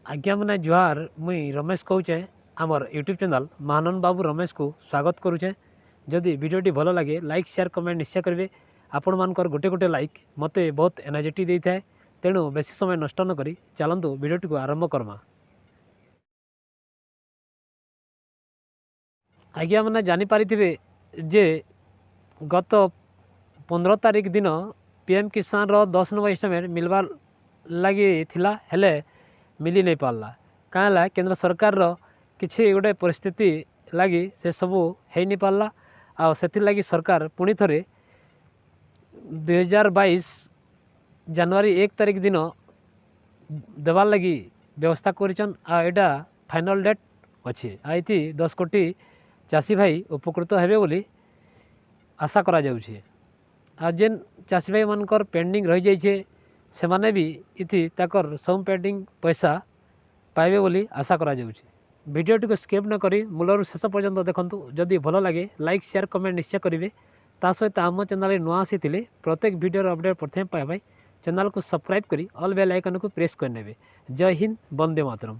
आज्ञा मैंने जुहार मुई रमेश कहूचे आमर यूट्यूब चैनल महानंद बाबू रमेश को स्वागत करुचे। जदि वीडियोटी भल लगे लाइक शेयर कमेंट निश्चय करेंगे। आपण मानकर गोटे गोटे लाइक मते बहुत एनर्जेटी देता है। तेणु बेसी समय नष्ट न करी चलतु वीडियोटी को आरंभ करमा। आज्ञा मैंने जानीपारी जे गत 15 तारीख दिन पीएम किसान रो 10 नंबर इन्स्टॉलमेंट मिलवार लगी थिला हेले मिली नहीं पारला। क्या केंद्र सरकार रो किछि गोटे परिस्थिति लगी से सबू है नहीं पारला। आ सेति लगी सरकार पुणी थरे 2022 जनवरी 1 तारीख दिन देवार लगी व्यवस्था करिछन। आ एटा फाइनल डेट अच्छी आईती 10 कोटी चाषी भाई उपकृत हेबे बोली आशा करा जाउछे। आ जेन चाषी भाई मानकर पेंडिंग रही जाइछे से माने भी इति ताकर सब पेंडिंग पैसा पाइबे बोली आशा करा जाउछे। वीडियोटी को स्किप न करी मूलर शेष पर्यंत देखंतु। जदि भल लगे लाइक शेयर कमेंट निश्चय करेंगे। ता सहित आम चैनल नुआ आसी प्रत्येक वीडियो अपडेट प्रथम पाइबा चैनल को सब्सक्राइब करी ऑल बेल आइकन को प्रेस करने। जय हिंद, वंदे मातरम।